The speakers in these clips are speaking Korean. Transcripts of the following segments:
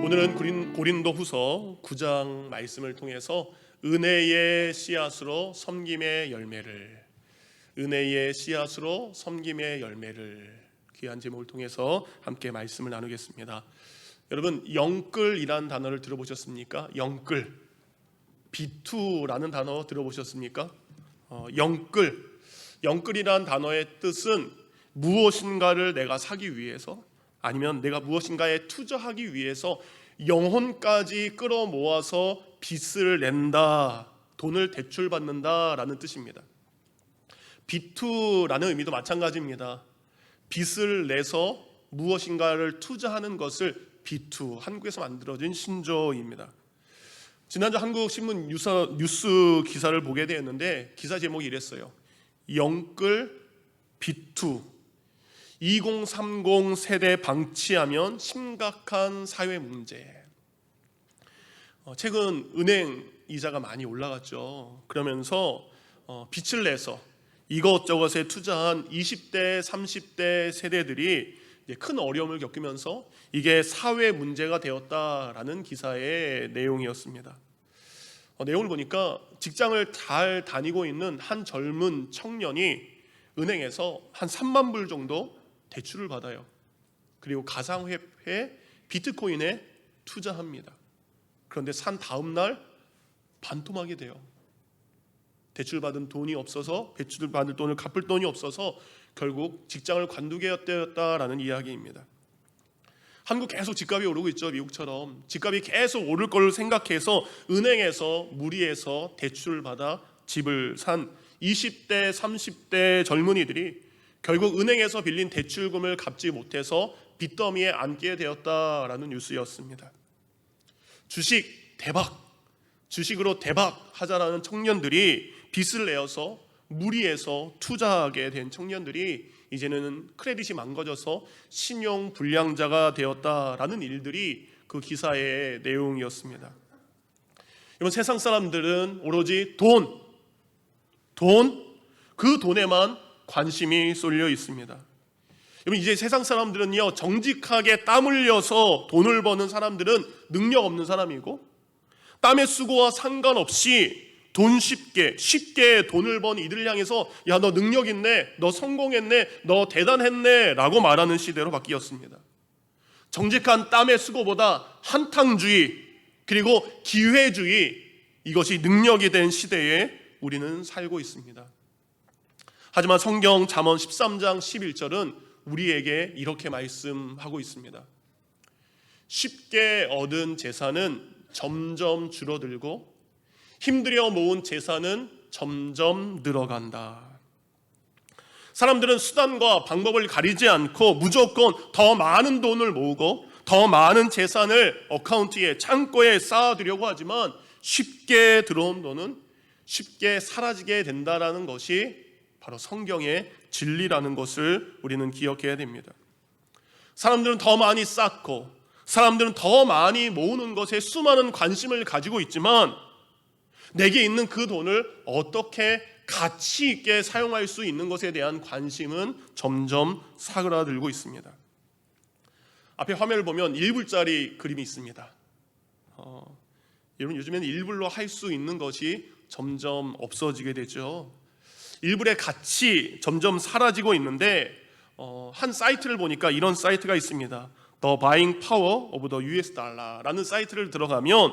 오늘은 고린도후서 9장 말씀을 통해서 은혜의 씨앗으로 섬김의 열매를, 은혜의 씨앗으로 섬김의 열매를, 귀한 제목을 통해서 함께 말씀을 나누겠습니다. 여러분, 영끌이라는 단어를 들어보셨습니까? 영끌, 비투라는 단어 들어보셨습니까? 영끌이라는 단어의 뜻은 무엇인가를 내가 사기 위해서, 아니면 내가 무엇인가에 투자하기 위해서 영혼까지 끌어모아서 빚을 낸다, 돈을 대출받는다 라는 뜻입니다. 비투라는 의미도 마찬가지입니다. 빚을 내서 무엇인가를 투자하는 것을 비투, 한국에서 만들어진 신조어입니다. 지난주 한국신문 뉴스 기사를 보게 되었는데 기사 제목이 이랬어요. 영끌 비투, 2030 세대 방치하면 심각한 사회 문제. 최근 은행 이자가 많이 올라갔죠. 그러면서 빚을 내서 이것저것에 투자한 20대, 30대 세대들이 큰 어려움을 겪으면서 이게 사회 문제가 되었다라는 기사의 내용이었습니다. 내용을 보니까 직장을 잘 다니고 있는 한 젊은 청년이 은행에서 한 3만 불 정도 대출을 받아요. 그리고 가상화폐 비트코인에 투자합니다. 그런데 산 다음 날 반토막이 돼요. 대출받은 돈이 없어서, 대출받을 돈을 갚을 돈이 없어서 결국 직장을 관두게 되었다라는 이야기입니다. 한국 계속 집값이 오르고 있죠. 미국처럼 집값이 계속 오를 걸 생각해서 은행에서 무리해서 대출을 받아 집을 산 20대 30대 젊은이들이 결국 은행에서 빌린 대출금을 갚지 못해서 빚더미에 앉게 되었다라는 뉴스였습니다. 주식 대박, 주식으로 대박 하자라는 청년들이 빚을 내어서 무리해서 투자하게 된 청년들이 이제는 크레딧이 망가져서 신용 불량자가 되었다라는 일들이 그 기사의 내용이었습니다. 여러분, 세상 사람들은 오로지 돈, 그 돈에만 관심이 쏠려 있습니다. 여러분, 이제 세상 사람들은요, 정직하게 땀 흘려서 돈을 버는 사람들은 능력 없는 사람이고, 땀의 수고와 상관없이 돈 쉽게 돈을 번 이들을 향해서 야, 너 능력 있네, 너 성공했네, 너 대단했네 라고 말하는 시대로 바뀌었습니다. 정직한 땀의 수고보다 한탕주의, 그리고 기회주의, 이것이 능력이 된 시대에 우리는 살고 있습니다. 하지만 성경 잠언 13장 11절은 우리에게 이렇게 말씀하고 있습니다. 쉽게 얻은 재산은 점점 줄어들고 힘들여 모은 재산은 점점 늘어간다. 사람들은 수단과 방법을 가리지 않고 무조건 더 많은 돈을 모으고 더 많은 재산을 어카운트에, 창고에 쌓아두려고 하지만 쉽게 들어온 돈은 쉽게 사라지게 된다는 것이 바로 성경의 진리라는 것을 우리는 기억해야 됩니다. 사람들은 더 많이 쌓고, 사람들은 더 많이 모으는 것에 수많은 관심을 가지고 있지만 내게 있는 그 돈을 어떻게 가치 있게 사용할 수 있는 것에 대한 관심은 점점 사그라들고 있습니다. 앞에 화면을 보면 1불짜리 그림이 있습니다. 여러분, 요즘에는 1불로 할 수 있는 것이 점점 없어지게 되죠. 1불의 가치 점점 사라지고 있는데 한 사이트를 보니까 이런 사이트가 있습니다. The Buying Power of the US Dollar라는 사이트를 들어가면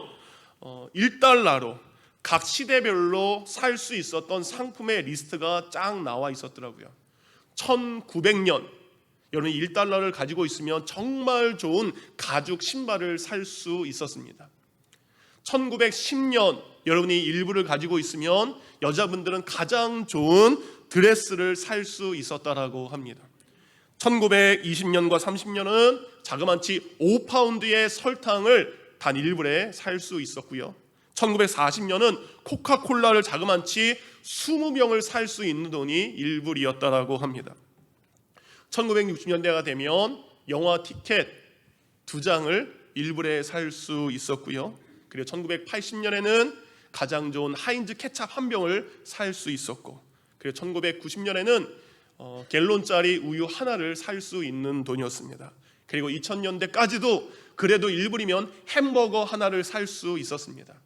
1달러로 각 시대별로 살 수 있었던 상품의 리스트가 쫙 나와 있었더라고요. 1900년, 여러분이 1달러를 가지고 있으면 정말 좋은 가죽 신발을 살 수 있었습니다. 1910년, 여러분이 1불을 가지고 있으면 여자분들은 가장 좋은 드레스를 살 수 있었다라고 합니다. 1920년과 30년은 자그마치 5파운드의 설탕을 단 1불에 살 수 있었고요. 1940년은 코카콜라를 자그마치 20병을 살 수 있는 돈이 1불이었다라고 합니다. 1960년대가 되면 영화 티켓 2장을 1불에 살 수 있었고요. 그리고 1980년에는 가장 좋은 하인즈 케찹 한 병을 살 수 있었고, 그리고 1990년에는 갤론짜리 우유 하나를 살 수 있는 돈이었습니다. 그리고 2000년대까지도 그래도 1불이면 햄버거 하나를 살 수 있었습니다.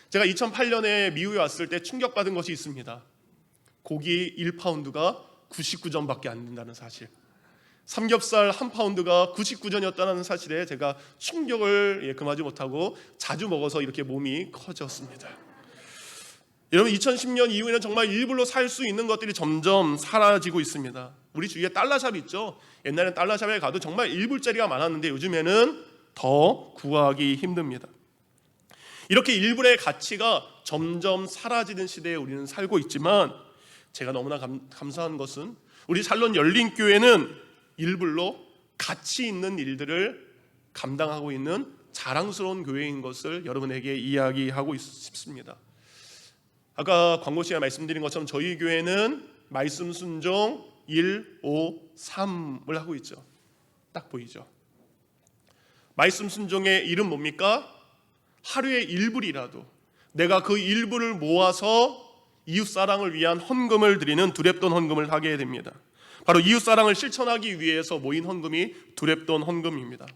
제가 2008년에 미국에 왔을 때 충격받은 것이 있습니다. 고기 1파운드가 99전밖에 안 된다는 사실. 삼겹살 1파운드가 99전이었다는 사실에 제가 충격을 금하지 못하고 자주 먹어서 이렇게 몸이 커졌습니다. 여러분, 2010년 이후에는 정말 1불로 살 수 있는 것들이 점점 사라지고 있습니다. 우리 주위에 달러샵 있죠. 옛날엔 달러샵에 가도 정말 1불짜리가 많았는데 요즘에는 더 구하기 힘듭니다. 이렇게 1불의 가치가 점점 사라지는 시대에 우리는 살고 있지만, 제가 너무나 감사한 것은 우리 샬롯 열린교회는 1불로 가치 있는 일들을 감당하고 있는 자랑스러운 교회인 것을 여러분에게 이야기하고 싶습니다. 아까 광고 시간에 말씀드린 것처럼 저희 교회는 말씀 순종 1, 5, 3을 하고 있죠. 딱 보이죠? 말씀 순종의 일은 뭡니까? 하루에 1불이라도 내가 그 1불을 모아서 이웃사랑을 위한 헌금을 드리는 두렵돈 헌금을 하게 됩니다. 바로 이웃사랑을 실천하기 위해서 모인 헌금이 두렵돈 헌금입니다.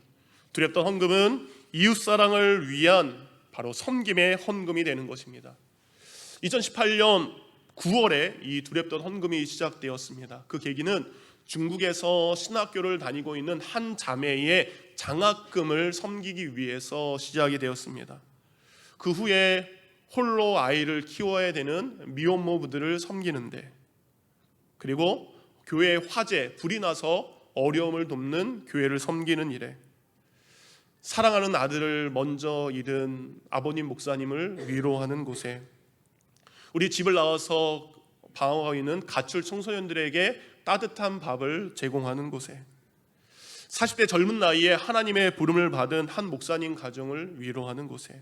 두렵돈 헌금은 이웃사랑을 위한 바로 섬김의 헌금이 되는 것입니다. 2018년 9월에 이 두렵돈 헌금이 시작되었습니다. 그 계기는 중국에서 신학교를 다니고 있는 한 자매의 장학금을 섬기기 위해서 시작이 되었습니다. 그 후에 홀로 아이를 키워야 되는 미혼모부들을 섬기는데, 그리고 교회의 화재, 불이 나서 어려움을 돕는 교회를 섬기는 일에, 사랑하는 아들을 먼저 잃은 아버님 목사님을 위로하는 곳에, 우리 집을 나와서 방황하고 있는 가출 청소년들에게 따뜻한 밥을 제공하는 곳에, 40대 젊은 나이에 하나님의 부름을 받은 한 목사님 가정을 위로하는 곳에,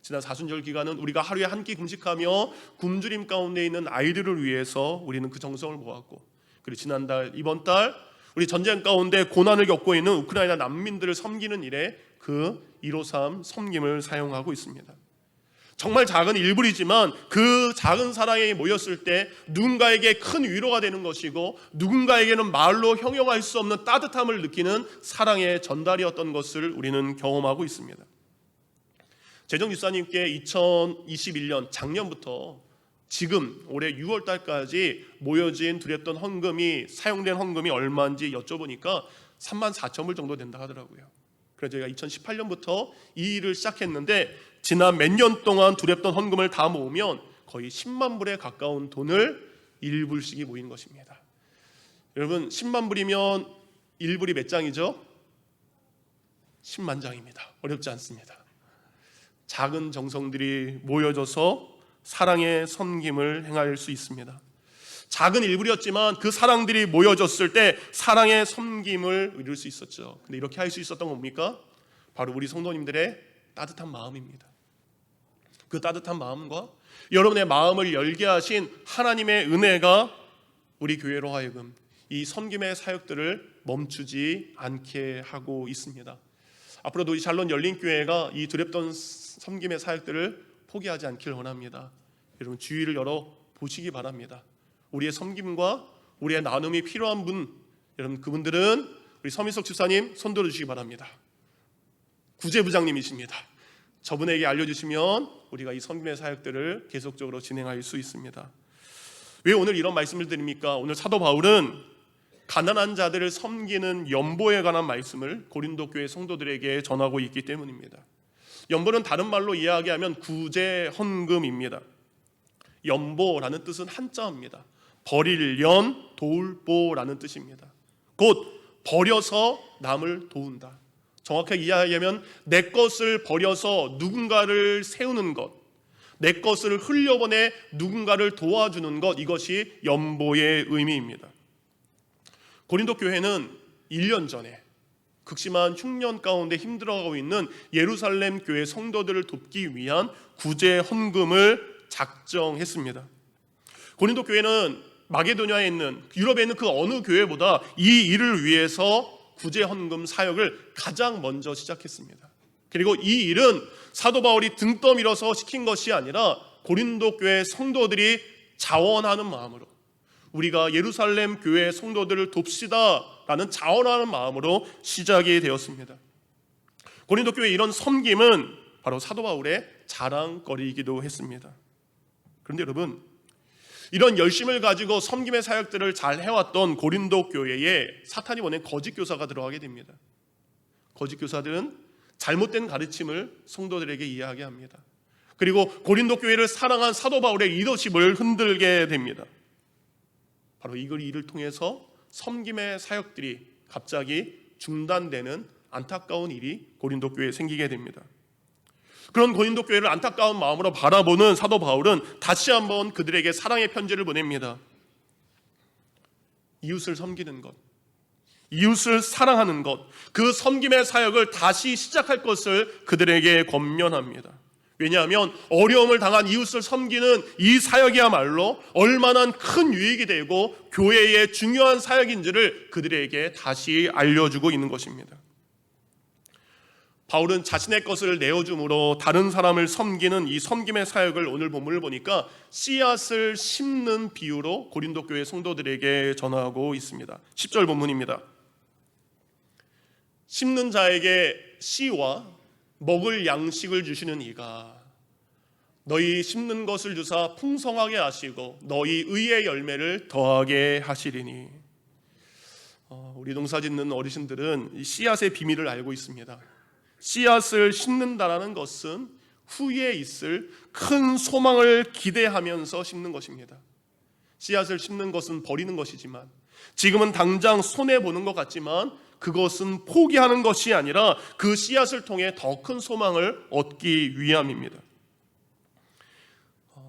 지난 사순절 기간은 우리가 하루에 한 끼 금식하며 굶주림 가운데 있는 아이들을 위해서 우리는 그 정성을 모았고, 그리고 지난달, 이번 달 우리 전쟁 가운데 고난을 겪고 있는 우크라이나 난민들을 섬기는 일에 그 153 섬김을 사용하고 있습니다. 정말 작은 1불이지만 그 작은 사랑이 모였을 때 누군가에게 큰 위로가 되는 것이고, 누군가에게는 말로 형용할 수 없는 따뜻함을 느끼는 사랑의 전달이었던 것을 우리는 경험하고 있습니다. 재정유사님께 2021년 작년부터 지금 올해 6월 달까지 모여진 두렵돈 헌금이, 사용된 헌금이 얼마인지 여쭤보니까 34,000불 정도 된다 하더라고요. 그래서 저희가 2018년부터 이 일을 시작했는데, 지난 몇 년 동안 두렵돈 헌금을 다 모으면 거의 10만 불에 가까운 돈을 1불씩이 모인 것입니다. 여러분, 10만 불이면 1불이 몇 장이죠? 10만 장입니다. 어렵지 않습니다. 작은 정성들이 모여져서 사랑의 섬김을 행할 수 있습니다. 작은 1불이었지만 그 사랑들이 모여졌을 때 사랑의 섬김을 이룰 수 있었죠. 근데 이렇게 할 수 있었던 뭡니까? 바로 우리 성도님들의 따뜻한 마음입니다. 그 따뜻한 마음과 여러분의 마음을 열게 하신 하나님의 은혜가 우리 교회로 하여금 이 섬김의 사역들을 멈추지 않게 하고 있습니다. 앞으로도 이 샬롯 열린교회가 이 두렵던 섬김의 사역들을 포기하지 않길 원합니다. 여러분, 주의를 열어 보시기 바랍니다. 우리의 섬김과 우리의 나눔이 필요한 분, 여러분 그분들은 우리 서민석 집사님 손 들어주시기 바랍니다. 구제부장님이십니다. 저분에게 알려주시면 우리가 이 섬김의 사역들을 계속적으로 진행할 수 있습니다. 왜 오늘 이런 말씀을 드립니까? 오늘 사도 바울은 가난한 자들을 섬기는 연보에 관한 말씀을 고린도 교회 성도들에게 전하고 있기 때문입니다. 연보는 다른 말로 이야기하면 구제 헌금입니다. 연보라는 뜻은 한자어입니다. 버릴 연, 도울 보라는 뜻입니다. 곧 버려서 남을 도운다. 정확하게 이야기하면 내 것을 버려서 누군가를 세우는 것, 내 것을 흘려보내 누군가를 도와주는 것, 이것이 연보의 의미입니다. 고린도 교회는 1년 전에 극심한 흉년 가운데 힘들어가고 있는 예루살렘 교회 성도들을 돕기 위한 구제 헌금을 작정했습니다. 고린도 교회는 마게도냐에 있는, 유럽에 있는 그 어느 교회보다 이 일을 위해서 구제 헌금 사역을 가장 먼저 시작했습니다. 그리고 이 일은 사도 바울이 등 떠밀어서 시킨 것이 아니라 고린도 교회 성도들이 자원하는 마음으로 우리가 예루살렘 교회 성도들을 돕시다 라는 자원하는 마음으로 시작이 되었습니다. 고린도 교회 이런 섬김은 바로 사도 바울의 자랑거리이기도 했습니다. 그런데 여러분, 이런 열심을 가지고 섬김의 사역들을 잘 해왔던 고린도 교회에 사탄이 보낸 거짓 교사가 들어가게 됩니다. 거짓 교사들은 잘못된 가르침을 성도들에게 이해하게 합니다. 그리고 고린도 교회를 사랑한 사도 바울의 리더십을 흔들게 됩니다. 바로 이 일을 통해서 섬김의 사역들이 갑자기 중단되는 안타까운 일이 고린도 교회에 생기게 됩니다. 그런 고린도 교회를 안타까운 마음으로 바라보는 사도 바울은 다시 한번 그들에게 사랑의 편지를 보냅니다. 이웃을 섬기는 것, 이웃을 사랑하는 것, 그 섬김의 사역을 다시 시작할 것을 그들에게 권면합니다. 왜냐하면 어려움을 당한 이웃을 섬기는 이 사역이야말로 얼마나 큰 유익이 되고 교회의 중요한 사역인지를 그들에게 다시 알려주고 있는 것입니다. 바울은 자신의 것을 내어줌으로 다른 사람을 섬기는 이 섬김의 사역을 오늘 본문을 보니까 씨앗을 심는 비유로 고린도 교회 성도들에게 전하고 있습니다. 10절 본문입니다. 심는 자에게 씨와 먹을 양식을 주시는 이가 너희 심는 것을 주사 풍성하게 하시고 너희 의의 열매를 더하게 하시리니. 우리 농사짓는 어르신들은 이 씨앗의 비밀을 알고 있습니다. 씨앗을 심는다라는 것은 후에 있을 큰 소망을 기대하면서 심는 것입니다. 씨앗을 심는 것은 버리는 것이지만, 지금은 당장 손해보는 것 같지만 그것은 포기하는 것이 아니라 그 씨앗을 통해 더 큰 소망을 얻기 위함입니다.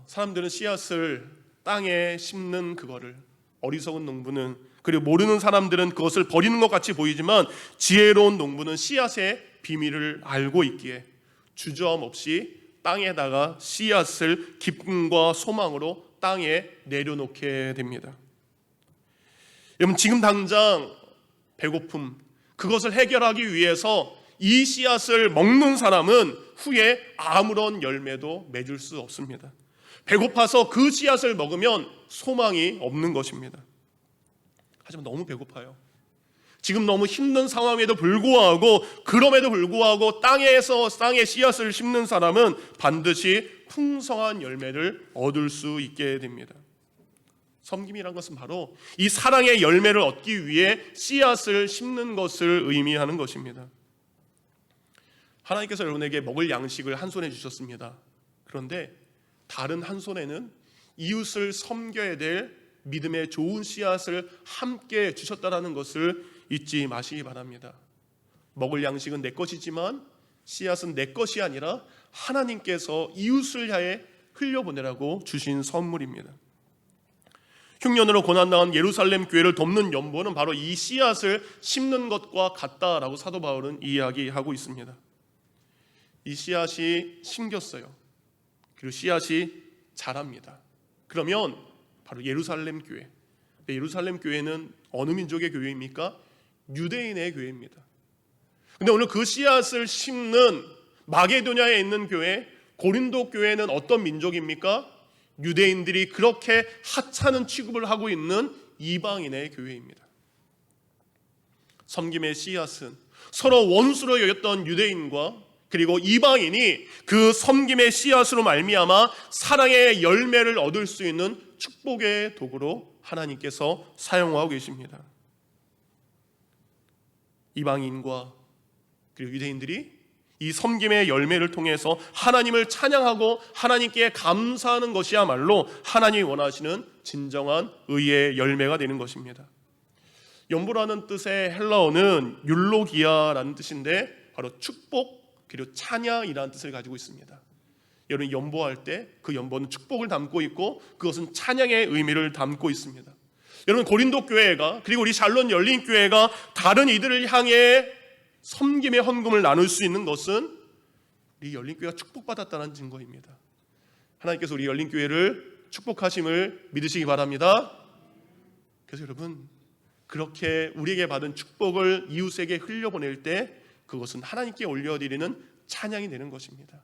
사람들은 씨앗을 땅에 심는 그거를, 어리석은 농부는, 그리고 모르는 사람들은 그것을 버리는 것 같이 보이지만 지혜로운 농부는 씨앗의 비밀을 알고 있기에 주저함없이 땅에다가 씨앗을 기쁨과 소망으로 땅에 내려놓게 됩니다. 여러분, 지금 당장 배고픔, 그것을 해결하기 위해서 이 씨앗을 먹는 사람은 후에 아무런 열매도 맺을 수 없습니다. 배고파서 그 씨앗을 먹으면 소망이 없는 것입니다. 하지만 너무 배고파요. 지금 너무 힘든 상황에도 불구하고, 그럼에도 불구하고 땅에 씨앗을 심는 사람은 반드시 풍성한 열매를 얻을 수 있게 됩니다. 섬김이란 것은 바로 이 사랑의 열매를 얻기 위해 씨앗을 심는 것을 의미하는 것입니다. 하나님께서 여러분에게 먹을 양식을 한 손에 주셨습니다. 그런데 다른 한 손에는 이웃을 섬겨야 될 믿음의 좋은 씨앗을 함께 주셨다는 것을 잊지 마시기 바랍니다. 먹을 양식은 내 것이지만 씨앗은 내 것이 아니라 하나님께서 이웃을 향해 흘려보내라고 주신 선물입니다. 흉년으로 고난당한 예루살렘 교회를 돕는 연보는 바로 이 씨앗을 심는 것과 같다라고 사도 바울은 이야기하고 있습니다. 이 씨앗이 심겼어요. 그리고 씨앗이 자랍니다. 그러면 바로 예루살렘 교회. 예루살렘 교회는 어느 민족의 교회입니까? 유대인의 교회입니다. 근데 오늘 그 씨앗을 심는 마게도냐에 있는 교회, 고린도 교회는 어떤 민족입니까? 유대인들이 그렇게 하찮은 취급을 하고 있는 이방인의 교회입니다. 섬김의 씨앗은 서로 원수로 여겼던 유대인과 그리고 이방인이 그 섬김의 씨앗으로 말미암아 사랑의 열매를 얻을 수 있는 축복의 도구로 하나님께서 사용하고 계십니다. 이방인과 그리고 유대인들이 이 섬김의 열매를 통해서 하나님을 찬양하고 하나님께 감사하는 것이야말로 하나님이 원하시는 진정한 의의 열매가 되는 것입니다. 연보라는 뜻의 헬라어는 율로기아라는 뜻인데 바로 축복 그리고 찬양이라는 뜻을 가지고 있습니다. 여러분, 연보할 때 그 연보는 축복을 담고 있고 그것은 찬양의 의미를 담고 있습니다. 여러분, 고린도 교회가 그리고 우리 샬롯 열린 교회가 다른 이들을 향해 섬김의 헌금을 나눌 수 있는 것은 우리 열린 교회가 축복받았다는 증거입니다. 하나님께서 우리 열린 교회를 축복하심을 믿으시기 바랍니다. 그래서 여러분, 그렇게 우리에게 받은 축복을 이웃에게 흘려보낼 때 그것은 하나님께 올려드리는 찬양이 되는 것입니다.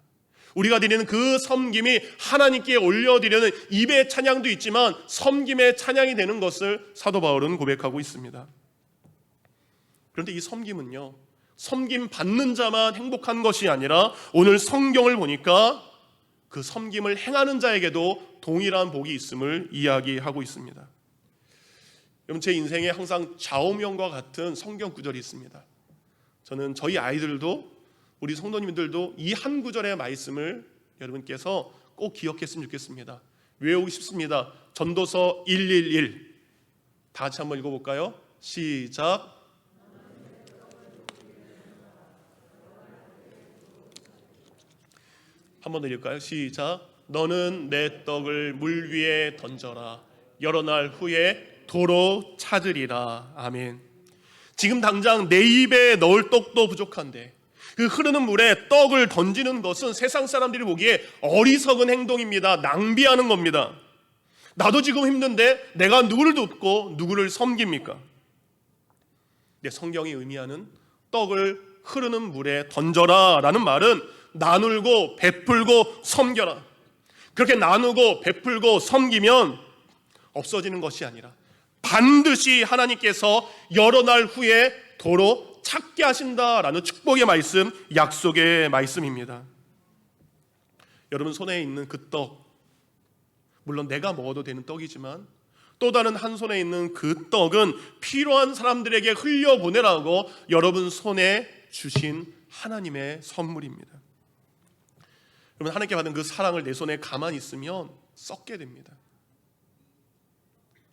우리가 드리는 그 섬김이 하나님께 올려드리는 입의 찬양도 있지만 섬김의 찬양이 되는 것을 사도 바울은 고백하고 있습니다. 그런데 이 섬김은요, 섬김 받는 자만 행복한 것이 아니라 오늘 성경을 보니까 그 섬김을 행하는 자에게도 동일한 복이 있음을 이야기하고 있습니다. 여러분, 제 인생에 항상 좌우명과 같은 성경 구절이 있습니다. 저는 저희 아이들도 우리 성도님들도 이 한 구절의 말씀을 여러분께서 꼭 기억했으면 좋겠습니다. 외우고 싶습니다. 전도서 111. 다 같이 한번 읽어볼까요? 시작. 한 번 더 읽을까요? 시작. 너는 내 떡을 물 위에 던져라. 여러 날 후에 도로 찾으리라. 아멘. 지금 당장 내 입에 넣을 떡도 부족한데 그 흐르는 물에 떡을 던지는 것은 세상 사람들이 보기에 어리석은 행동입니다. 낭비하는 겁니다. 나도 지금 힘든데 내가 누구를 돕고 누구를 섬깁니까? 내 성경이 의미하는 떡을 흐르는 물에 던져라 라는 말은 나누고 베풀고 섬겨라. 그렇게 나누고 베풀고 섬기면 없어지는 것이 아니라 반드시 하나님께서 여러 날 후에 도로 찾게 하신다라는 축복의 말씀, 약속의 말씀입니다. 여러분 손에 있는 그 떡, 물론 내가 먹어도 되는 떡이지만 또 다른 한 손에 있는 그 떡은 필요한 사람들에게 흘려보내라고 여러분 손에 주신 하나님의 선물입니다. 여러분, 하나님께 받은 그 사랑을 내 손에 가만히 있으면 썩게 됩니다.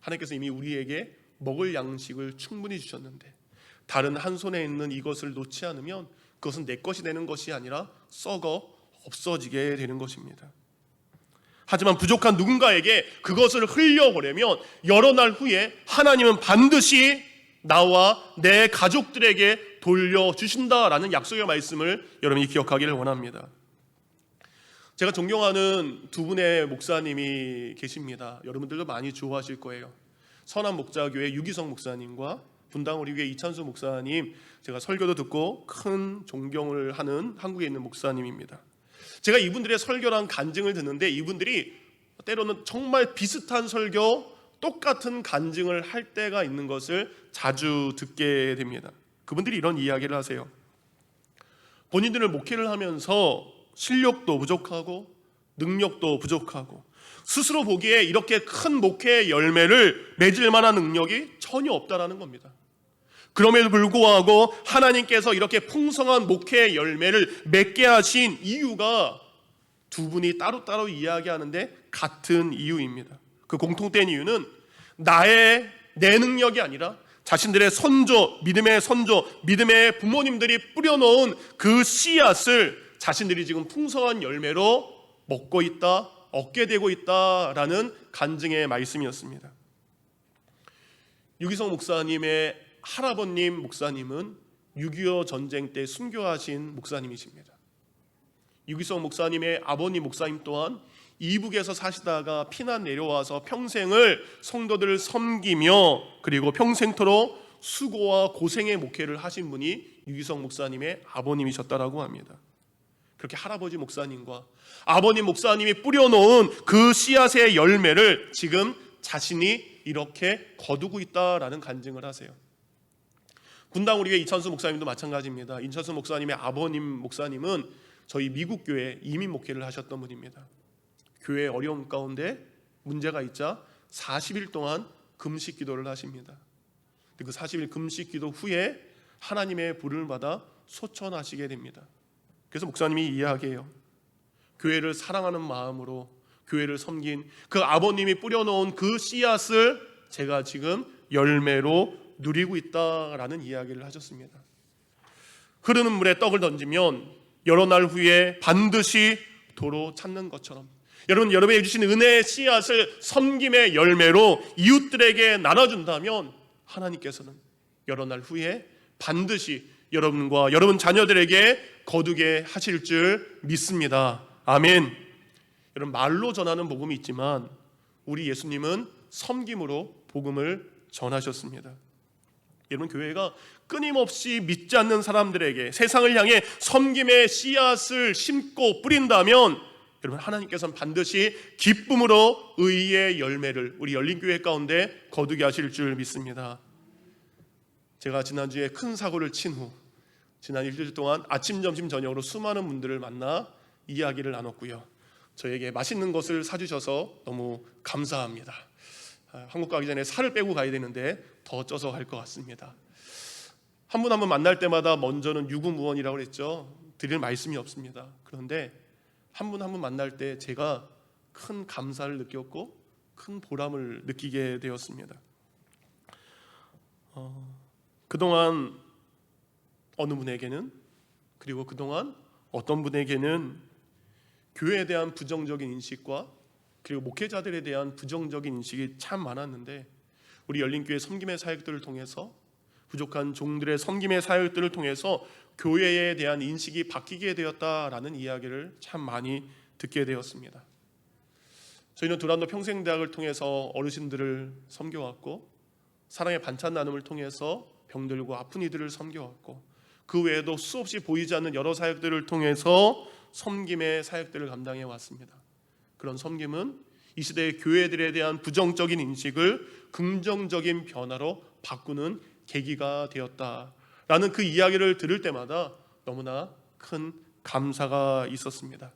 하나님께서 이미 우리에게 먹을 양식을 충분히 주셨는데 다른 한 손에 있는 이것을 놓지 않으면 그것은 내 것이 되는 것이 아니라 썩어 없어지게 되는 것입니다. 하지만 부족한 누군가에게 그것을 흘려보내면 여러 날 후에 하나님은 반드시 나와 내 가족들에게 돌려주신다라는 약속의 말씀을 여러분이 기억하기를 원합니다. 제가 존경하는 두 분의 목사님이 계십니다. 여러분들도 많이 좋아하실 거예요. 선한목자교회 유기성 목사님과 분당 우리교회 이찬수 목사님, 제가 설교도 듣고 큰 존경을 하는 한국에 있는 목사님입니다. 제가 이분들의 설교랑 간증을 듣는데 이분들이 때로는 정말 비슷한 설교, 똑같은 간증을 할 때가 있는 것을 자주 듣게 됩니다. 그분들이 이런 이야기를 하세요. 본인들은 목회를 하면서 실력도 부족하고 능력도 부족하고 스스로 보기에 이렇게 큰 목회의 열매를 맺을 만한 능력이 전혀 없다라는 겁니다. 그럼에도 불구하고 하나님께서 이렇게 풍성한 목회의 열매를 맺게 하신 이유가 두 분이 따로따로 이야기하는데 같은 이유입니다. 그 공통된 이유는 내 능력이 아니라 자신들의 선조, 믿음의 부모님들이 뿌려놓은 그 씨앗을 자신들이 지금 풍성한 열매로 먹고 있다, 얻게 되고 있다라는 간증의 말씀이었습니다. 유기성 목사님의 할아버님 목사님은 6.25 전쟁 때 순교하신 목사님이십니다. 유기성 목사님의 아버님 목사님 또한 이북에서 사시다가 피난 내려와서 평생을 성도들을 섬기며 그리고 평생토록 수고와 고생의 목회를 하신 분이 유기성 목사님의 아버님이셨다라고 합니다. 그렇게 할아버지 목사님과 아버님 목사님이 뿌려놓은 그 씨앗의 열매를 지금 자신이 이렇게 거두고 있다라는 간증을 하세요. 분당 우리교회 이찬수 목사님도 마찬가지입니다. 이찬수 목사님의 아버님 목사님은 저희 미국 교회 이민 목회를 하셨던 분입니다. 교회 어려움 가운데 문제가 있자 40일 동안 금식 기도를 하십니다. 그 40일 금식 기도 후에 하나님의 부름을 받아 소천하시게 됩니다. 그래서 목사님이 이야기해요. 교회를 사랑하는 마음으로 교회를 섬긴 그 아버님이 뿌려놓은 그 씨앗을 제가 지금 열매로 누리고 있다라는 이야기를 하셨습니다. 흐르는 물에 떡을 던지면 여러 날 후에 반드시 도로 찾는 것처럼 여러분이 주신 은혜의 씨앗을 섬김의 열매로 이웃들에게 나눠준다면 하나님께서는 여러 날 후에 반드시 여러분과 여러분 자녀들에게 거두게 하실 줄 믿습니다. 아멘. 여러분, 말로 전하는 복음이 있지만 우리 예수님은 섬김으로 복음을 전하셨습니다. 여러분, 교회가 끊임없이 믿지 않는 사람들에게 세상을 향해 섬김의 씨앗을 심고 뿌린다면 여러분, 하나님께서는 반드시 기쁨으로 의의 열매를 우리 열린교회 가운데 거두게 하실 줄 믿습니다. 제가 지난주에 큰 사고를 친 후 지난 일주일 동안 아침, 점심, 저녁으로 수많은 분들을 만나 이야기를 나눴고요. 저에게 맛있는 것을 사주셔서 너무 감사합니다. 한국 가기 전에 살을 빼고 가야 되는데 더 쪄서 갈 것 같습니다. 한 분 한 분 만날 때마다 먼저는 유구무원이라고 그랬죠. 드릴 말씀이 없습니다. 그런데 한 분 한 분 만날 때 제가 큰 감사를 느꼈고 큰 보람을 느끼게 되었습니다. 그동안 어느 분에게는, 그리고 그동안 어떤 분에게는 교회에 대한 부정적인 인식과 그리고 목회자들에 대한 부정적인 인식이 참 많았는데, 우리 열린교회 섬김의 사역들을 통해서, 부족한 종들의 섬김의 사역들을 통해서 교회에 대한 인식이 바뀌게 되었다라는 이야기를 참 많이 듣게 되었습니다. 저희는 두란노 평생대학을 통해서 어르신들을 섬겨왔고, 사랑의 반찬 나눔을 통해서 병들고 아픈 이들을 섬겨왔고, 그 외에도 수없이 보이지 않는 여러 사역들을 통해서 섬김의 사역들을 감당해 왔습니다. 그런 섬김은 이 시대의 교회들에 대한 부정적인 인식을 긍정적인 변화로 바꾸는 계기가 되었다라는 그 이야기를 들을 때마다 너무나 큰 감사가 있었습니다.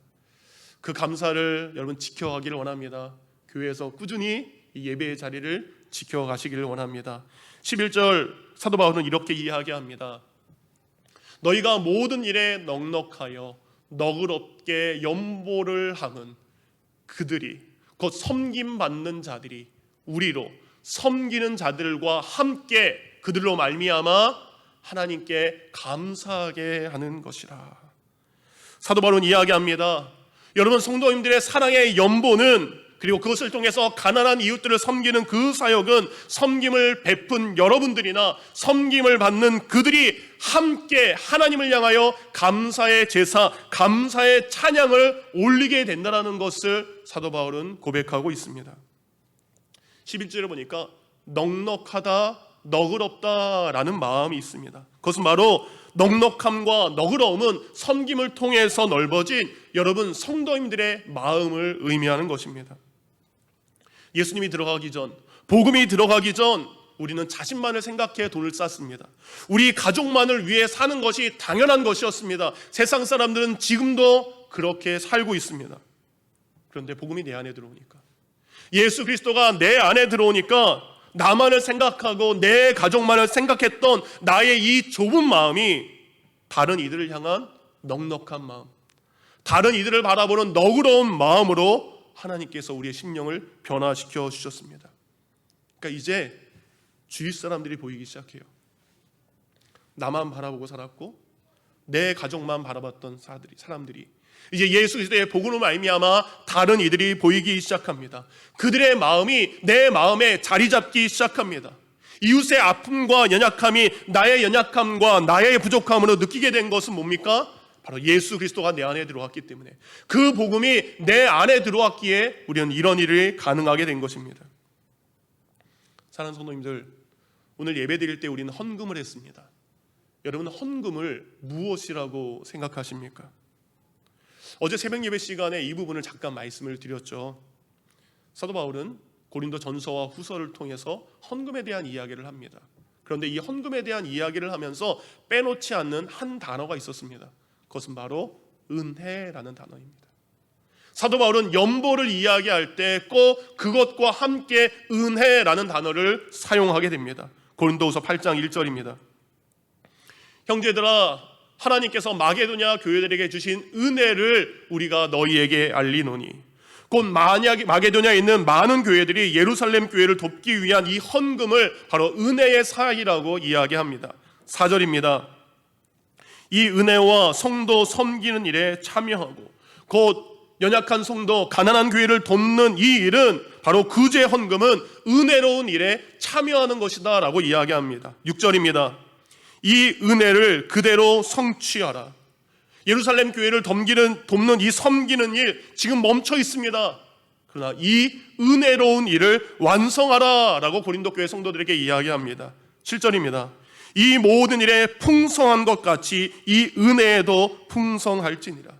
그 감사를 여러분 지켜가기를 원합니다. 교회에서 꾸준히 이 예배의 자리를 지켜가시기를 원합니다. 11절 사도 바울은 이렇게 이야기합니다. 너희가 모든 일에 넉넉하여 너그럽게 연보를 함은 그들이, 곧 섬김받는 자들이 우리로 섬기는 자들과 함께 그들로 말미암아 하나님께 감사하게 하는 것이라. 사도 바울은 이야기합니다. 여러분, 성도님들의 사랑의 연보는, 그리고 그것을 통해서 가난한 이웃들을 섬기는 그 사역은 섬김을 베푼 여러분들이나 섬김을 받는 그들이 함께 하나님을 향하여 감사의 제사, 감사의 찬양을 올리게 된다는 것을 사도 바울은 고백하고 있습니다. 11절에 보니까 넉넉하다, 너그럽다라는 마음이 있습니다. 그것은 바로 넉넉함과 너그러움은 섬김을 통해서 넓어진 여러분 성도님들의 마음을 의미하는 것입니다. 예수님이 들어가기 전, 복음이 들어가기 전 우리는 자신만을 생각해 돈을 쌌습니다. 우리 가족만을 위해 사는 것이 당연한 것이었습니다. 세상 사람들은 지금도 그렇게 살고 있습니다. 그런데 복음이 내 안에 들어오니까, 예수 그리스도가 내 안에 들어오니까 나만을 생각하고 내 가족만을 생각했던 나의 이 좁은 마음이 다른 이들을 향한 넉넉한 마음, 다른 이들을 바라보는 너그러운 마음으로 하나님께서 우리의 심령을 변화시켜 주셨습니다. 그러니까 이제 주위 사람들이 보이기 시작해요. 나만 바라보고 살았고 내 가족만 바라봤던 사람들이 이제 예수 그리스도의 복음으로 말미암아 다른 이들이 보이기 시작합니다. 그들의 마음이 내 마음에 자리 잡기 시작합니다. 이웃의 아픔과 연약함이 나의 연약함과 나의 부족함으로 느끼게 된 것은 뭡니까? 바로 예수 그리스도가 내 안에 들어왔기 때문에, 그 복음이 내 안에 들어왔기에 우리는 이런 일이 가능하게 된 것입니다. 사랑하는 성도님들, 오늘 예배 드릴 때 우리는 헌금을 했습니다. 여러분은 헌금을 무엇이라고 생각하십니까? 어제 새벽 예배 시간에 이 부분을 잠깐 말씀을 드렸죠. 사도 바울은 고린도 전서와 후서를 통해서 헌금에 대한 이야기를 합니다. 그런데 이 헌금에 대한 이야기를 하면서 빼놓지 않는 한 단어가 있었습니다. 그것은 바로 은혜라는 단어입니다. 사도 바울은 연보를 이야기할 때 꼭 그것과 함께 은혜라는 단어를 사용하게 됩니다. 고린도후서 8장 1절입니다. 형제들아, 하나님께서 마게도냐 교회들에게 주신 은혜를 우리가 너희에게 알리노니, 곧 마게도냐에 있는 많은 교회들이 예루살렘 교회를 돕기 위한 이 헌금을 바로 은혜의 사이라고 이야기합니다. 4절입니다. 이 은혜와 성도 섬기는 일에 참여하고 곧 연약한 성도, 가난한 교회를 돕는 이 일은 바로 그제 헌금은 은혜로운 일에 참여하는 것이다 라고 이야기합니다. 6절입니다. 이 은혜를 그대로 성취하라. 예루살렘 교회를 돕는 이 섬기는 일 지금 멈춰 있습니다. 그러나 이 은혜로운 일을 완성하라 라고 고린도 교회 성도들에게 이야기합니다. 7절입니다. 이 모든 일에 풍성한 것 같이 이 은혜에도 풍성할지니라.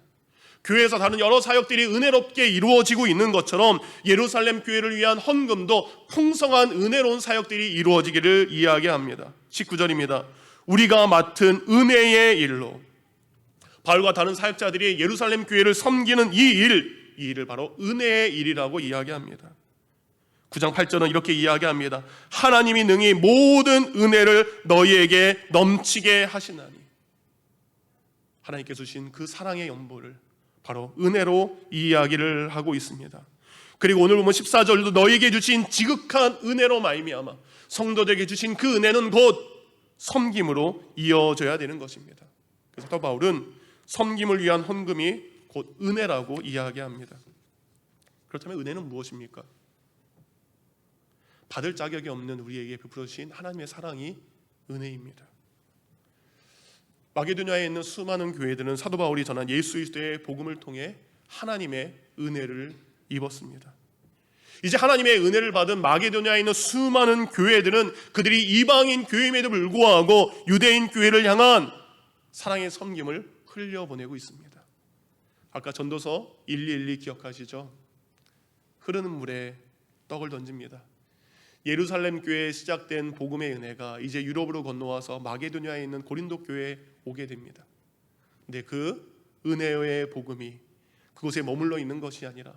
교회에서 다른 여러 사역들이 은혜롭게 이루어지고 있는 것처럼 예루살렘 교회를 위한 헌금도 풍성한 은혜로운 사역들이 이루어지기를 이야기합니다. 19절입니다. 우리가 맡은 은혜의 일로, 바울과 다른 사역자들이 예루살렘 교회를 섬기는 이 일을 바로 은혜의 일이라고 이야기합니다. 9장 8절은 이렇게 이야기합니다. 하나님이 능히 모든 은혜를 너희에게 넘치게 하시나니, 하나님께서 주신 그 사랑의 연보를 바로 은혜로 이야기를 하고 있습니다. 그리고 오늘 보면 14절도 너희에게 주신 지극한 은혜로 말미암아, 성도들에게 주신 그 은혜는 곧 섬김으로 이어져야 되는 것입니다. 그래서 사도 바울은 섬김을 위한 헌금이 곧 은혜라고 이야기합니다. 그렇다면 은혜는 무엇입니까? 받을 자격이 없는 우리에게 베풀어 주신 하나님의 사랑이 은혜입니다. 마게도냐에 있는 수많은 교회들은 사도 바울이 전한 예수 그리스도의 복음을 통해 하나님의 은혜를 입었습니다. 이제 하나님의 은혜를 받은 마게도냐에 있는 수많은 교회들은 그들이 이방인 교회임에도 불구하고 유대인 교회를 향한 사랑의 섬김을 흘려보내고 있습니다. 아까 전도서 112 기억하시죠? 흐르는 물에 떡을 던집니다. 예루살렘 교회에 시작된 복음의 은혜가 이제 유럽으로 건너와서 마게도냐에 있는 고린도 교회에 오게 됩니다. 근데 그 은혜의 복음이 그곳에 머물러 있는 것이 아니라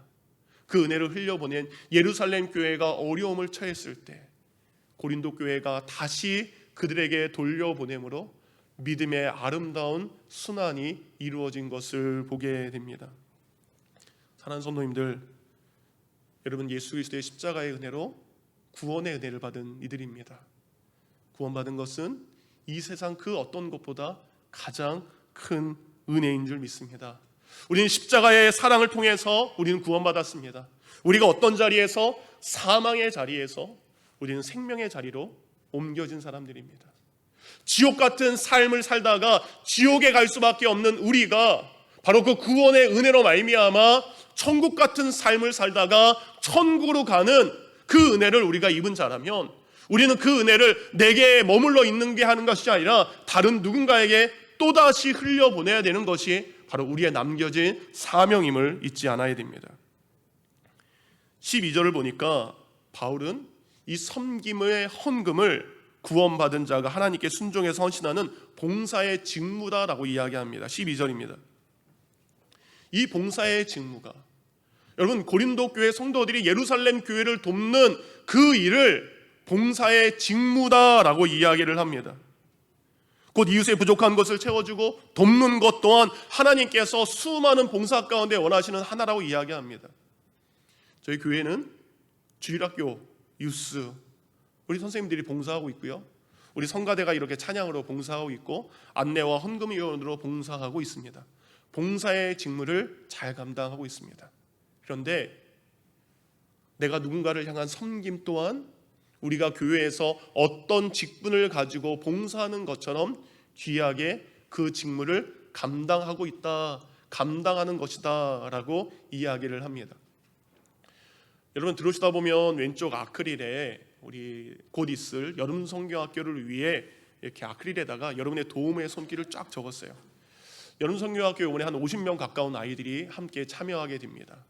그 은혜를 흘려보낸 예루살렘 교회가 어려움을 처했을 때 고린도 교회가 다시 그들에게 돌려보내므로 믿음의 아름다운 순환이 이루어진 것을 보게 됩니다. 사랑하는 성도님들, 여러분, 예수 그리스도의 십자가의 은혜로 구원의 은혜를 받은 이들입니다. 구원받은 것은 이 세상 그 어떤 것보다 가장 큰 은혜인 줄 믿습니다. 우리는 십자가의 사랑을 통해서 우리는 구원받았습니다. 우리가 어떤 자리에서, 사망의 자리에서 우리는 생명의 자리로 옮겨진 사람들입니다. 지옥 같은 삶을 살다가 지옥에 갈 수밖에 없는 우리가 바로 그 구원의 은혜로 말미암아 천국 같은 삶을 살다가 천국으로 가는 그 은혜를 우리가 입은 자라면, 우리는 그 은혜를 내게 머물러 있는 게 하는 것이 아니라 다른 누군가에게 또다시 흘려보내야 되는 것이 바로 우리의 남겨진 사명임을 잊지 않아야 됩니다. 12절을 보니까 바울은 이 섬김의 헌금을 구원받은 자가 하나님께 순종해서 헌신하는 봉사의 직무다라고 이야기합니다. 12절입니다. 이 봉사의 직무가, 여러분, 고린도 교회 성도들이 예루살렘 교회를 돕는 그 일을 봉사의 직무다라고 이야기를 합니다. 곧 이웃의 부족한 것을 채워주고 돕는 것 또한 하나님께서 수많은 봉사 가운데 원하시는 하나라고 이야기합니다. 저희 교회는 주일학교, 유스, 우리 선생님들이 봉사하고 있고요, 우리 성가대가 이렇게 찬양으로 봉사하고 있고 안내와 헌금위원으로 봉사하고 있습니다. 봉사의 직무를 잘 감당하고 있습니다. 그런데 내가 누군가를 향한 섬김 또한 우리가 교회에서 어떤 직분을 가지고 봉사하는 것처럼 귀하게 그 직무를 감당하고 있다, 감당하는 것이다 라고 이야기를 합니다. 여러분, 들어오시다 보면 왼쪽 아크릴에 우리 곧 있을 여름 성경학교를 위해 이렇게 아크릴에다가 여러분의 도움의 손길을 쫙 적었어요. 여름 성경학교에 이번에 한 50명 가까운 아이들이 함께 참여하게 됩니다.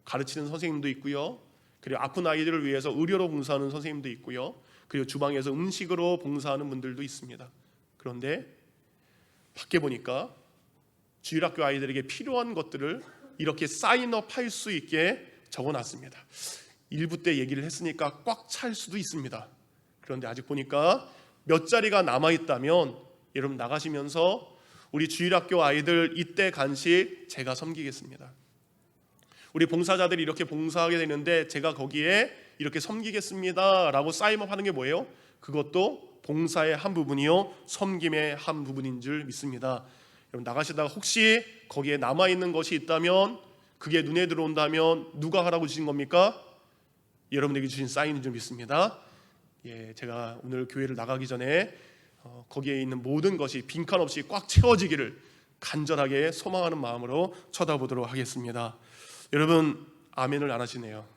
가르치는 선생님도 있고요, 그리고 아픈 아이들을 위해서 의료로 봉사하는 선생님도 있고요, 그리고 주방에서 음식으로 봉사하는 분들도 있습니다. 그런데 밖에 보니까 주일학교 아이들에게 필요한 것들을 이렇게 사인업할 수 있게 적어놨습니다. 일부 때 얘기를 했으니까 꽉 찰 수도 있습니다. 그런데 아직 보니까 몇 자리가 남아있다면 여러분 나가시면서 우리 주일학교 아이들 이때 간식 제가 섬기겠습니다, 우리 봉사자들이 이렇게 봉사하게 되는데 제가 거기에 이렇게 섬기겠습니다 라고 사인업 하는 게 뭐예요? 그것도 봉사의 한 부분이요, 섬김의 한 부분인 줄 믿습니다. 여러분, 나가시다가 혹시 거기에 남아있는 것이 있다면, 그게 눈에 들어온다면 누가 하라고 주신 겁니까? 여러분에게 주신 사인인 줄 믿습니다. 제가 오늘 교회를 나가기 전에 거기에 있는 모든 것이 빈칸 없이 꽉 채워지기를 간절하게 소망하는 마음으로 쳐다보도록 하겠습니다. 여러분, 아멘을 안 하시네요.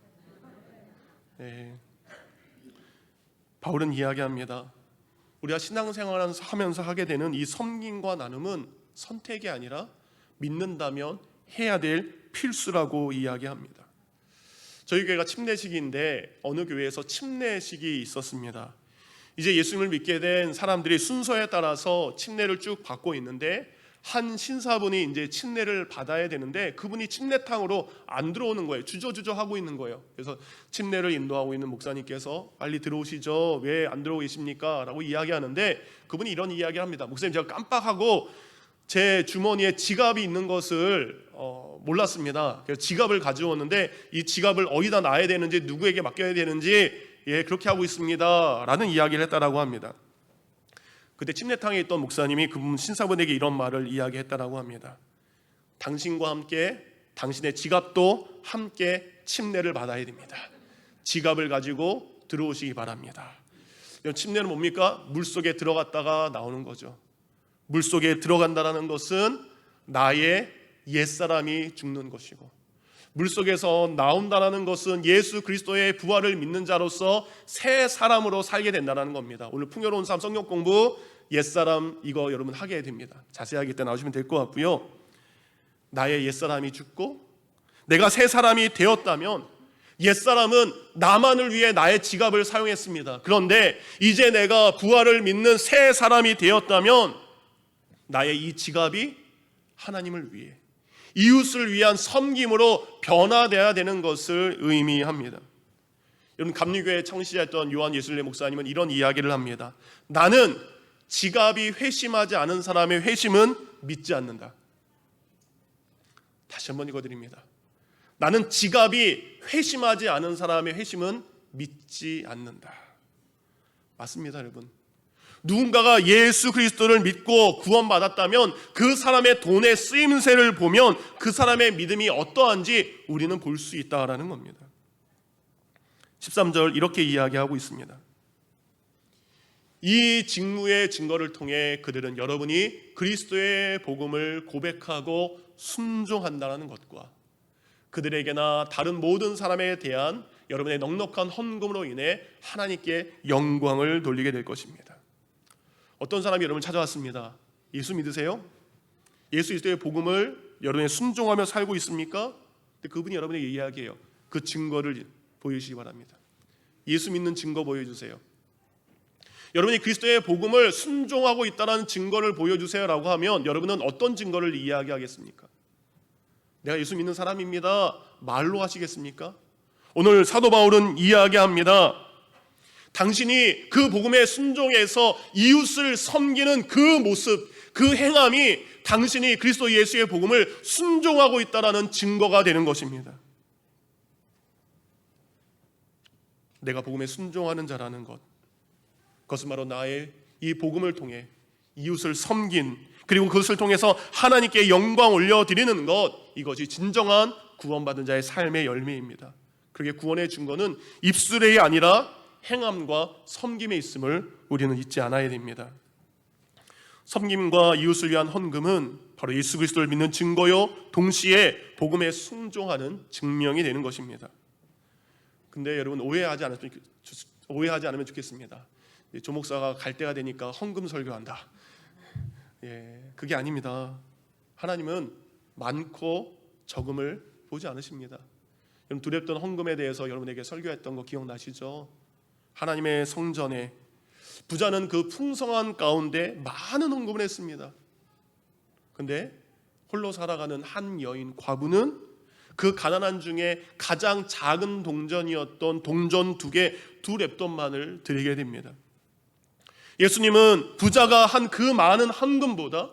바울은 이야기합니다. 우리가 신앙생활을 하면서 하게 되는 이 섬김과 나눔은 선택이 아니라 믿는다면 해야 될 필수라고 이야기합니다. 저희 교회가 침례식인데 어느 교회에서 침례식이 있었습니다. 이제 예수님을 믿게 된 사람들이 순서에 따라서 침례를 쭉 받고 있는데 한 신사분이 이제 침례를 받아야 되는데 그분이 침례탕으로 안 들어오는 거예요. 주저주저 하고 있는 거예요. 그래서 침례를 인도하고 있는 목사님께서 빨리 들어오시죠. 왜 안 들어오고 계십니까? 라고 이야기하는데 그분이 이런 이야기를 합니다. 목사님, 제가 깜빡하고 제 주머니에 지갑이 있는 것을 몰랐습니다. 그래서 지갑을 가져왔는데 이 지갑을 어디다 놔야 되는지, 누구에게 맡겨야 되는지 그렇게 하고 있습니다 라는 이야기를 했다라고 합니다. 그때 침례탕에 있던 목사님이 그분 신사분에게 이런 말을 이야기했다라고 합니다. 당신과 함께 당신의 지갑도 함께 침례를 받아야 됩니다. 지갑을 가지고 들어오시기 바랍니다. 침례는 뭡니까? 물속에 들어갔다가 나오는 거죠. 물속에 들어간다는 것은 나의 옛사람이 죽는 것이고, 물속에서 나온다는 것은 예수 그리스도의 부활을 믿는 자로서 새 사람으로 살게 된다는 겁니다. 오늘 풍요로운 삶 성경 공부 옛사람 이거 여러분 하게 됩니다. 자세하게 이때 나오시면 될 것 같고요. 나의 옛사람이 죽고 내가 새 사람이 되었다면, 옛사람은 나만을 위해 나의 지갑을 사용했습니다. 그런데 이제 내가 부활을 믿는 새 사람이 되었다면 나의 이 지갑이 하나님을 위해, 이웃을 위한 섬김으로 변화되어야 되는 것을 의미합니다. 여러분, 감리교회 창시자였던 요한 예술래 목사님은 이런 이야기를 합니다. 나는 지갑이 회심하지 않은 사람의 회심은 믿지 않는다. 다시 한번 읽어드립니다. 나는 지갑이 회심하지 않은 사람의 회심은 믿지 않는다. 맞습니다, 여러분. 누군가가 예수 그리스도를 믿고 구원받았다면 그 사람의 돈의 쓰임새를 보면 그 사람의 믿음이 어떠한지 우리는 볼 수 있다라는 겁니다. 13절 이렇게 이야기하고 있습니다. 이 직무의 증거를 통해 그들은 여러분이 그리스도의 복음을 고백하고 순종한다는 것과 그들에게나 다른 모든 사람에 대한 여러분의 넉넉한 헌금으로 인해 하나님께 영광을 돌리게 될 것입니다. 어떤 사람이 여러분을 찾아왔습니다. 예수 믿으세요? 예수 그리스도의 복음을 여러분이 순종하며 살고 있습니까? 그분이 여러분에게 이야기해요. 그 증거를 보여주시기 바랍니다. 예수 믿는 증거 보여주세요. 여러분이 그리스도의 복음을 순종하고 있다는 증거를 보여주세요라고 하면 여러분은 어떤 증거를 이야기하겠습니까? 내가 예수 믿는 사람입니다. 말로 하시겠습니까? 오늘 사도 바울은 이야기합니다. 당신이 그 복음에 순종해서 이웃을 섬기는 그 모습, 그 행함이 당신이 그리스도 예수의 복음을 순종하고 있다는 증거가 되는 것입니다. 내가 복음에 순종하는 자라는 것, 그것은 바로 나의 이 복음을 통해 이웃을 섬긴, 그리고 그것을 통해서 하나님께 영광 올려드리는 것, 이것이 진정한 구원받은 자의 삶의 열매입니다. 그렇게 구원의 증거는 입술이 아니라 행함과 섬김에 있음을 우리는 잊지 않아야 됩니다. 섬김과 이웃을 위한 헌금은 바로 예수 그리스도를 믿는 증거요, 동시에 복음에 순종하는 증명이 되는 것입니다. 근데 여러분 오해하지 않으면 좋겠습니다. 조 목사가 갈 때가 되니까 헌금 설교한다. 그게 아닙니다. 하나님은 많고 적음을 보지 않으십니다. 여러분, 두렵던 헌금에 대해서 여러분에게 설교했던 거 기억나시죠? 하나님의 성전에 부자는 그 풍성한 가운데 많은 헌금을 했습니다. 근데 홀로 살아가는 한 여인 과부는 그 가난한 중에 가장 작은 동전이었던 동전 2개, 2렙돈만을 드리게 됩니다. 예수님은 부자가 한 그 많은 헌금보다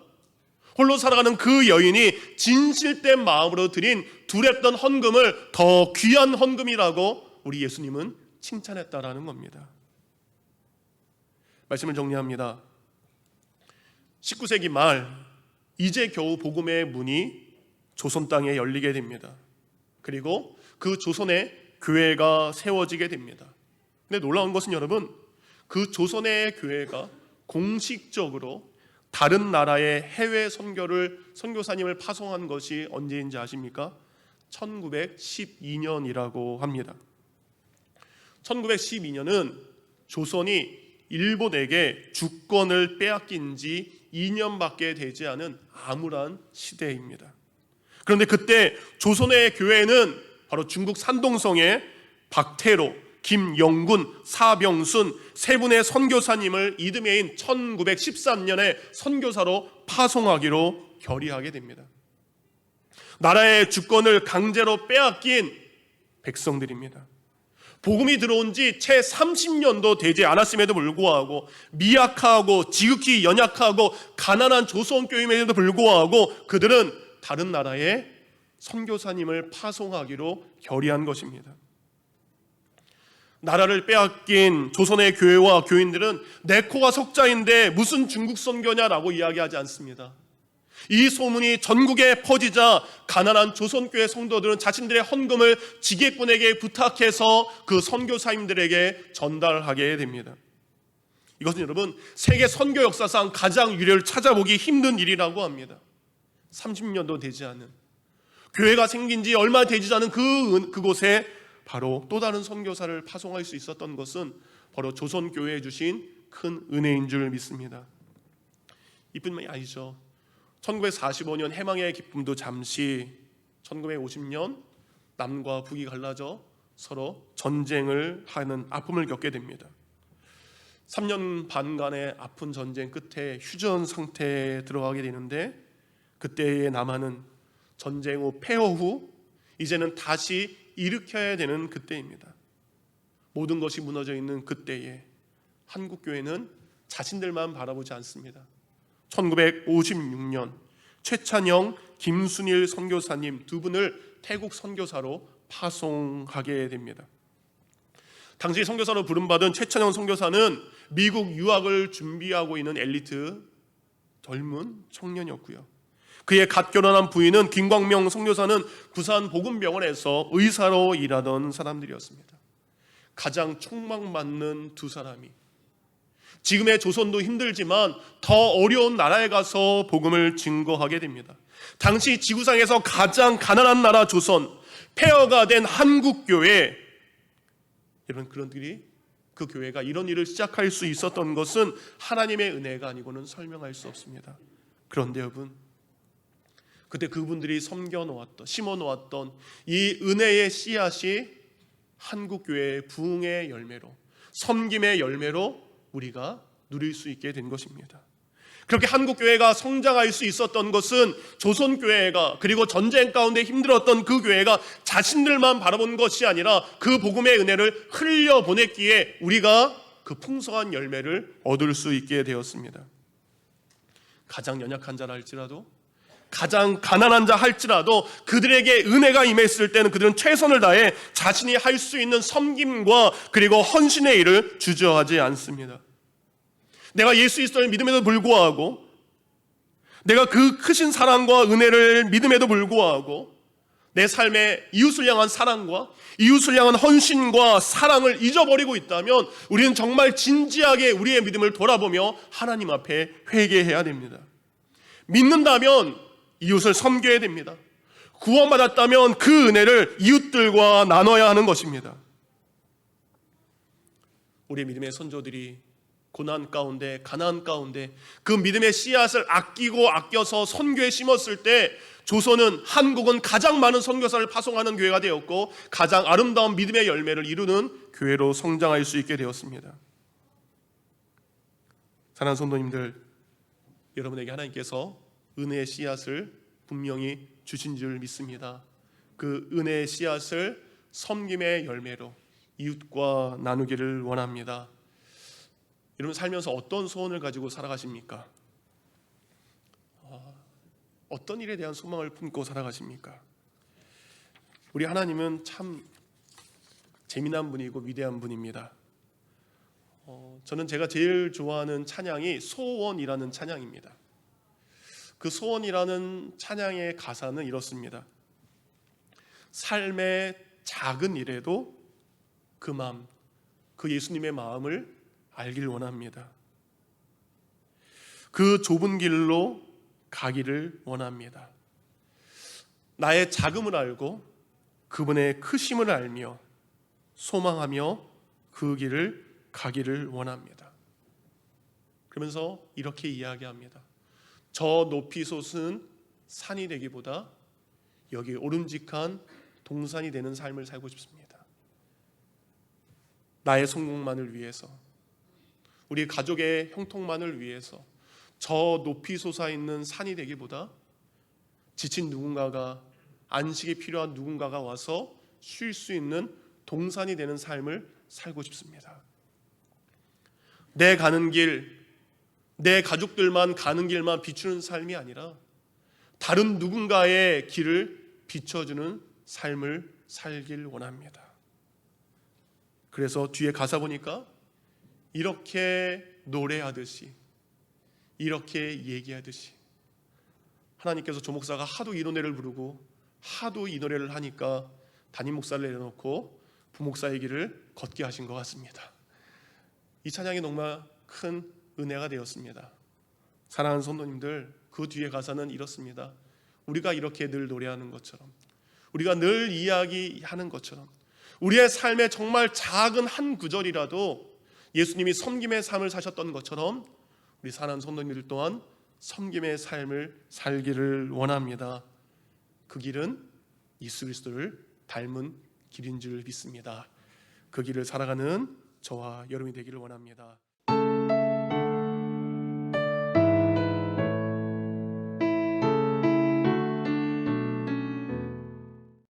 홀로 살아가는 그 여인이 진실된 마음으로 드린 2렙돈 헌금을 더 귀한 헌금이라고 우리 예수님은 칭찬했다라는 겁니다. 말씀을 정리합니다. 19세기 말 이제 겨우 복음의 문이 조선 땅에 열리게 됩니다. 그리고 그 조선에 교회가 세워지게 됩니다. 근데 놀라운 것은 여러분, 그 조선의 교회가 공식적으로 다른 나라의 해외 선교사님을 파송한 것이 언제인지 아십니까? 1912년이라고 합니다. 1912년은 조선이 일본에게 주권을 빼앗긴 지 2년밖에 되지 않은 암울한 시대입니다. 그런데 그때 조선의 교회는 바로 중국 산동성의 박태로, 김영군, 사병순 세 분의 선교사님을 이듬해인 1913년에 선교사로 파송하기로 결의하게 됩니다. 나라의 주권을 강제로 빼앗긴 백성들입니다. 복음이 들어온 지 채 30년도 되지 않았음에도 불구하고 미약하고 지극히 연약하고 가난한 조선교회임에도 불구하고 그들은 다른 나라에 선교사님을 파송하기로 결의한 것입니다. 나라를 빼앗긴 조선의 교회와 교인들은 내 코가 석자인데 무슨 중국 선교냐라고 이야기하지 않습니다. 이 소문이 전국에 퍼지자 가난한 조선교회 성도들은 자신들의 헌금을 지게꾼에게 부탁해서 그 선교사님들에게 전달하게 됩니다. 이것은 여러분 세계 선교 역사상 가장 유례를 찾아보기 힘든 일이라고 합니다. 30년도 되지 않은 교회가 생긴 지 얼마 되지 않은 그곳에 바로 또 다른 선교사를 파송할 수 있었던 것은 바로 조선교회에 주신 큰 은혜인 줄 믿습니다. 이뿐만이 아니죠. 1945년 해방의 기쁨도 잠시 1950년 남과 북이 갈라져 서로 전쟁을 하는 아픔을 겪게 됩니다. 3년 반간의 아픈 전쟁 끝에 휴전 상태에 들어가게 되는데 그때의 남한은 전쟁 후 폐허 후 이제는 다시 일으켜야 되는 그때입니다. 모든 것이 무너져 있는 그때에 한국교회는 자신들만 바라보지 않습니다. 1956년 최찬영, 김순일 선교사님 두 분을 태국 선교사로 파송하게 됩니다. 당시 선교사로 부름받은 최찬영 선교사는 미국 유학을 준비하고 있는 엘리트 젊은 청년이었고요. 그의 갓 결혼한 부인은 김광명 선교사는 부산 복음병원에서 의사로 일하던 사람들이었습니다. 가장 촉망받는 두 사람이 지금의 조선도 힘들지만 더 어려운 나라에 가서 복음을 증거하게 됩니다. 당시 지구상에서 가장 가난한 나라 조선, 폐허가 된 한국교회, 이런 그런들이 그 교회가 이런 일을 시작할 수 있었던 것은 하나님의 은혜가 아니고는 설명할 수 없습니다. 그런데 여러분, 그때 그분들이 심어놓았던 이 은혜의 씨앗이 한국교회의 부흥의 열매로, 섬김의 열매로 우리가 누릴 수 있게 된 것입니다. 그렇게 한국교회가 성장할 수 있었던 것은 조선교회가 그리고 전쟁 가운데 힘들었던 그 교회가 자신들만 바라본 것이 아니라 그 복음의 은혜를 흘려보냈기에 우리가 그 풍성한 열매를 얻을 수 있게 되었습니다. 가장 연약한 자라 할지라도 가장 가난한 자 할지라도 그들에게 은혜가 임했을 때는 그들은 최선을 다해 자신이 할 수 있는 섬김과 그리고 헌신의 일을 주저하지 않습니다. 내가 예수 그리스도를 믿음에도 불구하고 내가 그 크신 사랑과 은혜를 믿음에도 불구하고 내 삶에 이웃을 향한 사랑과 이웃을 향한 헌신과 사랑을 잊어버리고 있다면 우리는 정말 진지하게 우리의 믿음을 돌아보며 하나님 앞에 회개해야 됩니다. 믿는다면 이웃을 섬겨야 됩니다. 구원받았다면 그 은혜를 이웃들과 나눠야 하는 것입니다. 우리 믿음의 선조들이 고난 가운데 가난 가운데 그 믿음의 씨앗을 아껴서 선교에 심었을 때 조선은 한국은 가장 많은 선교사를 파송하는 교회가 되었고 가장 아름다운 믿음의 열매를 이루는 교회로 성장할 수 있게 되었습니다. 사랑하는 성도님들, 여러분에게 하나님께서 은혜의 씨앗을 분명히 주신 줄 믿습니다. 그 은혜의 씨앗을 섬김의 열매로 이웃과 나누기를 원합니다. 여러분 살면서 어떤 소원을 가지고 살아가십니까? 어떤 일에 대한 소망을 품고 살아가십니까? 우리 하나님은 참 재미난 분이고 위대한 분입니다. 저는 제가 제일 좋아하는 찬양이 소원이라는 찬양입니다. 그 소원이라는 찬양의 가사는 이렇습니다. 삶의 작은 일에도 그 마음, 그 예수님의 마음을 알길 원합니다. 그 좁은 길로 가기를 원합니다. 나의 작음을 알고 그분의 크심을 알며 소망하며 그 길을 가기를 원합니다. 그러면서 이렇게 이야기합니다. 저 높이 솟은 산이 되기보다 여기 오름직한 동산이 되는 삶을 살고 싶습니다. 나의 성공만을 위해서, 우리 가족의 형통만을 위해서 저 높이 솟아있는 산이 되기보다 지친 누군가가, 안식이 필요한 누군가가 와서 쉴 수 있는 동산이 되는 삶을 살고 싶습니다. 내 가는 길, 내 가족들만 가는 길만 비추는 삶이 아니라 다른 누군가의 길을 비춰주는 삶을 살길 원합니다. 그래서 뒤에 가사 보니까 이렇게 노래하듯이, 이렇게 얘기하듯이, 하나님께서 조 목사가 하도 이 노래를 부르고 하도 이 노래를 하니까 담임 목사를 내려놓고 부목사의 길을 걷게 하신 것 같습니다. 이 찬양이 정말 큰 은혜가 되었습니다. 사랑하는 성도님들, 그 뒤에 가사는 이렇습니다. 우리가 이렇게 늘 노래하는 것처럼, 우리가 늘 이야기하는 것처럼, 우리의 삶에 정말 작은 한 구절이라도 예수님이 섬김의 삶을 사셨던 것처럼 우리 사랑하는 성도님들 또한 섬김의 삶을 살기를 원합니다. 그 길은 예수 그리스도를 닮은 길인 줄 믿습니다. 그 길을 살아가는 저와 여러분이 되기를 원합니다.